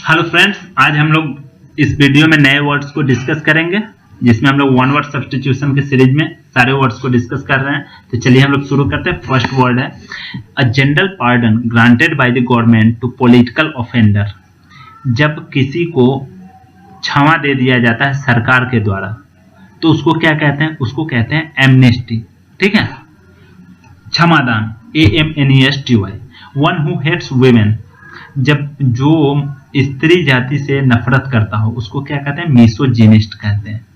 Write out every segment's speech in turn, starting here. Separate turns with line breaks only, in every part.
Hello friends, आज हम लोग इस वीडियो में नए वर्ड्स को डिस्कस करेंगे, जिसमें हम लोग वन वर्ड सब्स्टिट्यूशन के सीरीज में सारे वर्ड्स को डिस्कस कर रहे हैं। तो चलिए हम लोग शुरू करते हैं। फर्स्ट वर्ड है a general pardon granted by the government to political offender. जब किसी को क्षमा दे दिया जाता है सरकार के द्वारा तो उसको क्या कहते हैं? उसको कहते हैं एमनेस्टी। ठीक है, क्षमादान, AMNESTY। One who hates women, जब जो स्त्री जाति से नफरत करता हो उसको क्या कहते हैं? मिसोजिनिस्ट कहते हैं।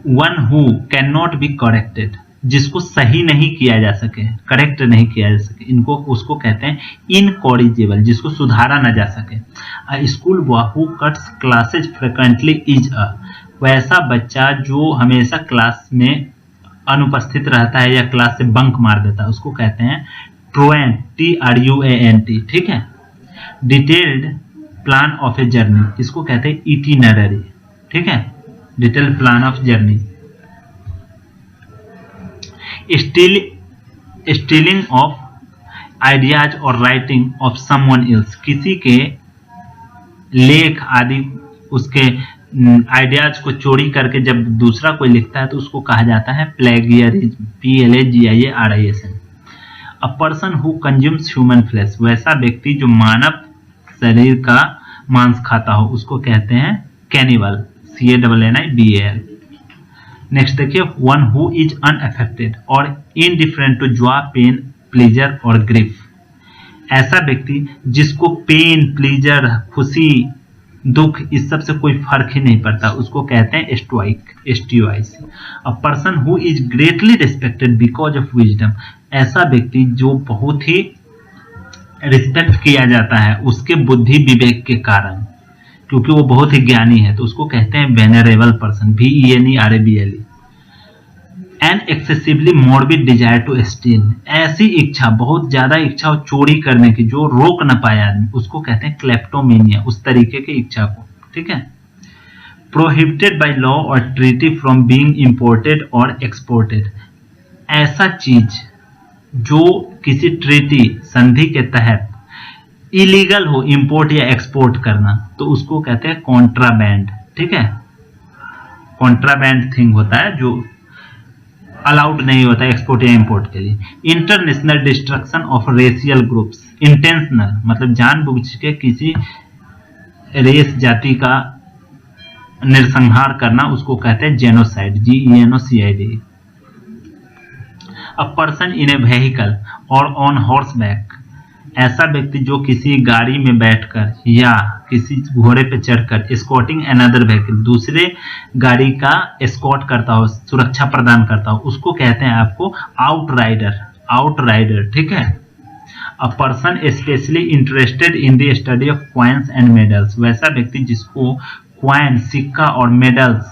One who can not be corrected, जिसको सही नहीं किया जा सके, करेक्ट नहीं किया जा सके, इनको उसको कहते हैं इनकॉरिजेबल, जिसको सुधारा न जा सके। अ school boy who cuts classes frequently is a, वैसा बच्चा जो हमेशा क्लास में अनुपस्थित रहता है या क्लास से बंक मार देता है उसको कहते हैं ट्रुएंट, TRUANT। ठीक है। Detailed plan of a journey, इसको कहते हैं इटिनररी। ठीक है, detailed plan of journey. Stealing of ideas और राइटिंग ऑफ समवन एल्स, किसी के लेख आदि उसके आइडियाज को चोरी करके जब दूसरा कोई लिखता है तो उसको कहा जाता है plagiarism, PLAGIARISM। A person who consumes human flesh, वैसा व्यक्ति जो मानव शरीर का मांस खाता हो उसको कहते हैं कैनिबल, CANNIBAL। नेक्स्ट देखिए, वन हु इज अनअफेक्टेड और indifferent to joy, pain, pleasure और ग्रीफ, ऐसा व्यक्ति जिसको पेन, प्लेजर, खुशी, दुख, इस सब से कोई फर्क ही नहीं पड़ता उसको कहते हैं stoic, STOIC। A person who is greatly respected because of wisdom, ऐसा व्यक्ति जो बहुत ही रिस्पेक्ट किया जाता है उसके बुद्धि विवेक के कारण, क्योंकि वो बहुत ही ज्ञानी है, तो उसको कहते हैं venerable person, VENERABLE। An excessively morbid desire to steal, ऐसी इच्छा, बहुत ज्यादा इच्छा और चोरी करने की जो रोक न पाए आदमी उसको कहते हैं क्लेप्टोमेनिया, उस तरीके की इच्छा को। ठीक है। प्रोहिबिटेड बाय लॉ और ट्रीटी फ्रॉम बीइंग इंपोर्टेड और एक्सपोर्टेड, ऐसा चीज जो किसी ट्रीटी, संधि के तहत इलीगल हो इंपोर्ट या एक्सपोर्ट करना, तो उसको कहते हैं कॉन्ट्राबैंड। ठीक है, कॉन्ट्राबैंड थिंग होता है जो अलाउड नहीं होता एक्सपोर्ट या इंपोर्ट के लिए। International destruction of racial groups, intentional मतलब जानबूझ के किसी रेस, जाति का नरसंहार करना उसको कहते हैं genocide, GENOCID। A person in A vehicle और ऑन हॉर्स बैक, ऐसा व्यक्ति जो किसी गाड़ी में बैठकर या किसी घोड़े पे चढ़कर एस्कॉर्टिंग अनदर व्हीकल, दूसरे गाड़ी का एस्कॉर्ट करता हो, सुरक्षा प्रदान करता हो, उसको कहते हैं आपको आउटराइडर। ठीक है। A person specially interested in the study of coins and medals, वैसा व्यक्ति जिसको कॉइन, सिक्का और मेडल्स,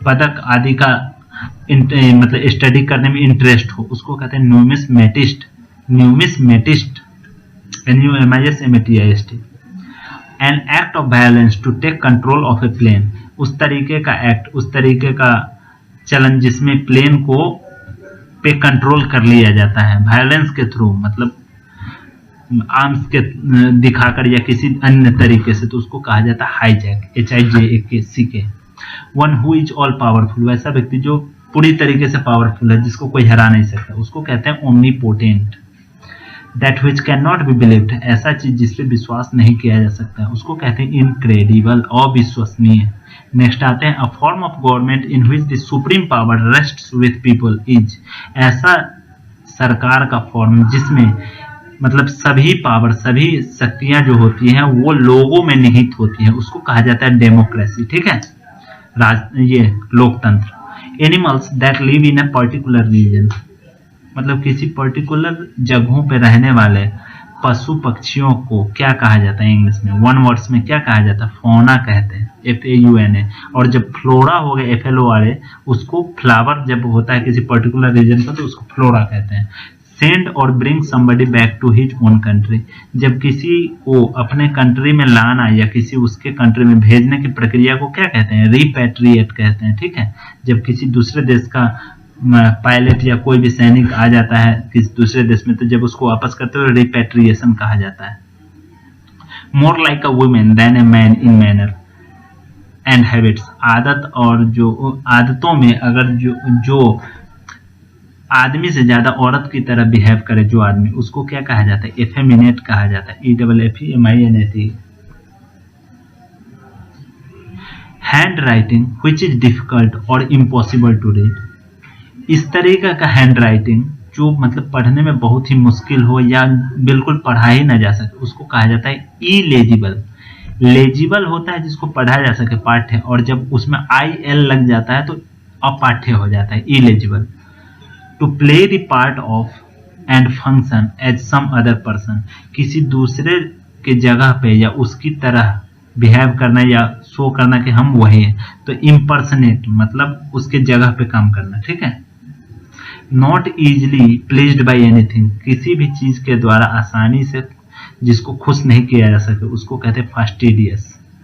पदक आदि का मतलब स्टडी करने में इंटरेस्ट हो उसको कहते हैं numismatist, NUMISMATIST। An act of violence to take control of a plane, उस तरीके का एक्ट, उस तरीके का चलन जिसमें प्लेन को पे कंट्रोल कर लिया जाता है वायलेंस के थ्रू, मतलब आर्म्स के दिखाकर या किसी अन्य तरीके से, तो उसको कहा जाता है hijack, HIJACK। One who is all powerful, वैसा व्यक्ति जो पूरी तरीके से पावरफुल है, जिसको कोई हरा नहीं सकता, उसको कहते हैं omnipotent. That which can not be believed, ऐसा चीज जिस पे विश्वास नहीं किया जा सकता है उसको कहते हैं इनक्रेडिबल, अविश्वसनीय। नेक्स्ट आते हैं, a form of government in which the supreme power rests with people is, ऐसा सरकार का फॉर्म जिसमें मतलब सभी पावर, सभी शक्तियां जो होती हैं वो लोगों में निहित होती है उसको कहा जाता है डेमोक्रेसी। ठीक है, ये लोकतंत्र। Animals that live in a particular region, मतलब किसी पर्टिकुलर जगहों पे रहने वाले पशु पक्षियों को क्या कहा जाता है इंग्लिश में, वन वर्ड्स में क्या कहा जाता है? फौना कहते हैं, FAUNA। और जब फ्लोरा हो गए FLORA, उसको फ्लावर जब होता है किसी पर्टिकुलर रीजन का तो उसको फ्लोरा कहते हैं। सेंड और bring somebody back to his own country, जब किसी को अपने कंट्री में लाना या किसी उसके कंट्री में भेजने की प्रक्रिया को क्या कहते हैं? रिपैट्रिएट कहते हैं। ठीक है, जब किसी दूसरे देश का पायलट या कोई भी सैनिक आ जाता है किसी दूसरे देश में, तो जब उसको वापस करते हुए रिपैट्रिएशन कहा जाता है। More like a women than a man in manner and habits. आदत और जो आदतों में अगर जो आदमी से ज्यादा औरत की तरह बिहेव करे जो आदमी, उसको क्या कहा जाता है? एफेमिनेट कहा जाता है। EFFEMINATE। Hand writing which is difficult और इम्पॉसिबल टू रीड। इस तरीके का हैंड राइटिंग जो मतलब पढ़ने में बहुत ही मुश्किल हो या बिल्कुल पढ़ा ही ना जा सके, उसको कहा जाता है इलेजिबल। लेजिबल होता है जिसको पढ़ा जा सके, पाठ्य, और जब उसमें IL लग जाता है तो अपाठ्य हो जाता है, illegible. To play the part of and function as some other person. किसी दूसरे के जगह पे या उसकी तरह बिहेव करना या शो करना कि हम वही हैं, तो इम्पर्सनेट मतलब उसके जगह पे काम करना, ठीक है। Not easily pleased by anything. किसी भी चीज के द्वारा आसानी से जिसको खुश नहीं किया जा सके, उसको कहते हैं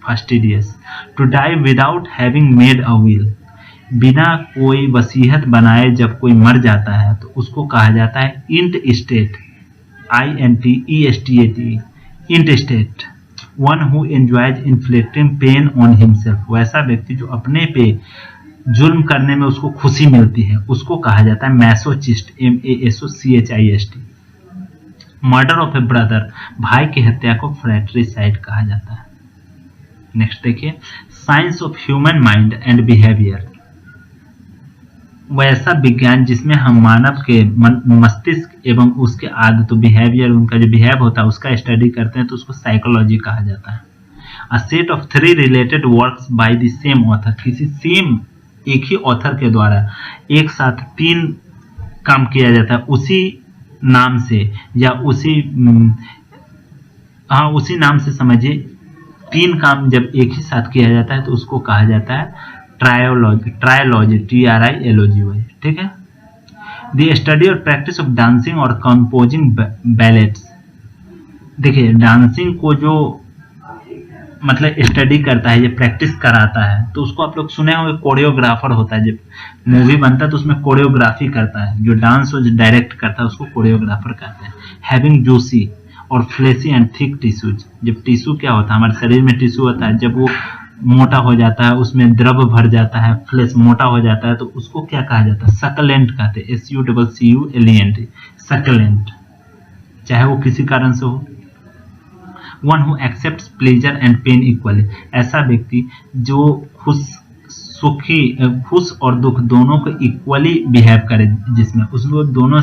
fastidious. To die without having made a will. बिना कोई वसीयत बनाए जब कोई मर जाता है तो उसको कहा जाता है int state. INTESTAT, int state. One who enjoys inflicting pain on himself. वैसा व्यक्ति जो अपने पे जुल्म करने में उसको खुशी मिलती है, उसको कहा जाता है masochist, MASOCHIST। Murder of A brother, भाई की हत्या को फ्रैट्रिसाइड कहा जाता है। नेक्स्ट देखिए, science of human mind and behaviour. वैसा विज्ञान जिसमें हम मानव के मस्तिष्क एवं उसके आदतों, बिहेवियर, उनका जो बिहेव होता है उसका स्टडी करते हैं, तो उसको साइकोलॉजी कहा जाता है। A set of 3 related works by the same author. किसी सेम एक ही ऑथर के द्वारा एक साथ 3 काम किया जाता है उसी नाम से, या उसी नाम से समझिए, 3 काम जब एक ही साथ किया जाता है तो उसको कहा जाता है ट्रायोलॉजी, TRILOGY, ठीक है। द स्टडी और प्रैक्टिस ऑफ डांसिंग और कंपोजिंग बैलेट्स। देखिए, डांसिंग को जो मतलब स्टडी करता है, ये प्रैक्टिस कराता है, तो उसको आप लोग सुने होंगे कोरियोग्राफर होता है। जब मूवी बनता है तो उसमें कोरियोग्राफी करता है, जो डांस को डायरेक्ट करता है उसको कोरियोग्राफर कहते हैं। हैविंग जूसी और फ्लेसी एंड थिक टिश्यूज। जब टिश्यू क्या होता है, हमारे शरीर में टिश्यू होता है, जब वो मोटा हो जाता है, उसमें द्रव भर जाता है, फ्लेश मोटा हो जाता है, तो उसको क्या कहा जाता है? सकलेंट कहते हैं, SUCCULENT, सकलेंट, चाहे वो किसी कारण से हो। One who accepts pleasure and pain equally. ऐसा व्यक्ति जो खुश और दुख दोनों को इक्वली बिहेव करे, जिसमें उसको दोनों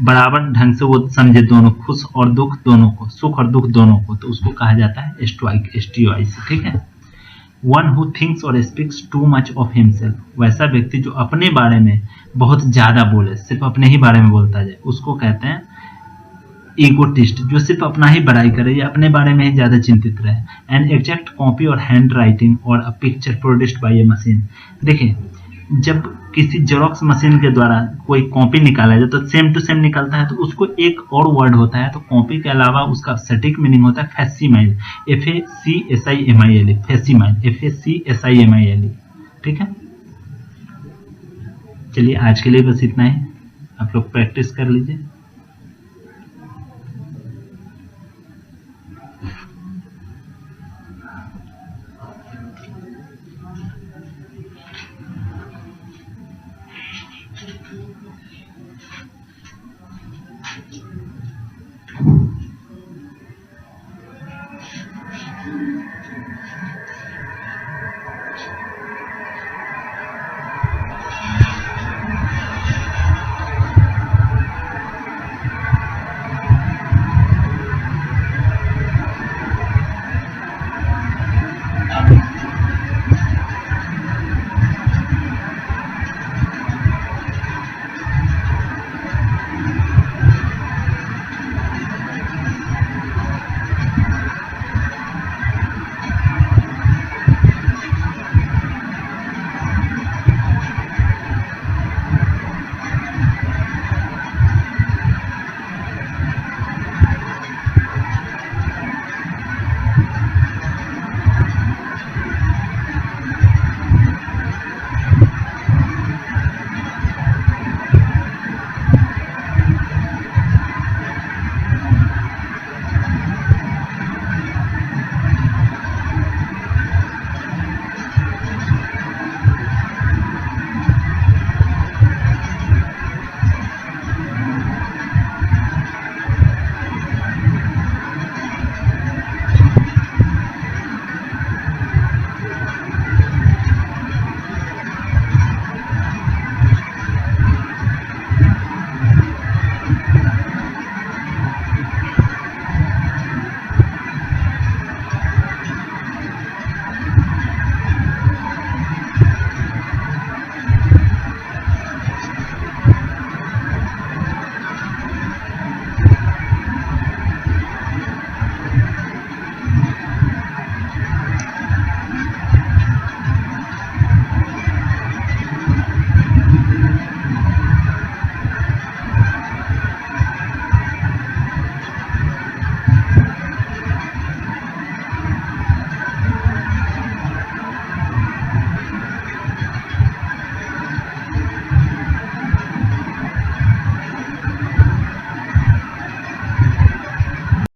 बराबर ढंग से वो समझे, दोनों खुश और दुख दोनों को, सुख और दुख दोनों को, तो उसको कहा जाता है स्टोइक, STOIC, ठीक है। वन हु थिंक्स और speaks too much of himself. वैसा व्यक्ति जो अपने बारे में बहुत ज्यादा बोले, सिर्फ अपने ही बारे में बोलता जाए, उसको कहते हैं ईगोटिस्ट, जो सिर्फ अपना ही बड़ाई करे या अपने बारे में ही ज्यादा चिंतित रहे। एन एग्जैक्ट कॉपी और हैंड राइटिंग और a picture produced by A machine. देखिए, जब किसी जेरोक्स मशीन के द्वारा कोई कॉपी निकाला जाए तो सेम टू सेम निकलता है, तो उसको एक और वर्ड होता है, तो कॉपी के अलावा उसका सटीक मीनिंग होता है फैक्सिमाइल, FACSIMILE, फैक्सिमाइल, FACSIMILE, ठीक है। चलिए, आज के लिए बस इतना ही, आप लोग प्रैक्टिस कर लीजिए।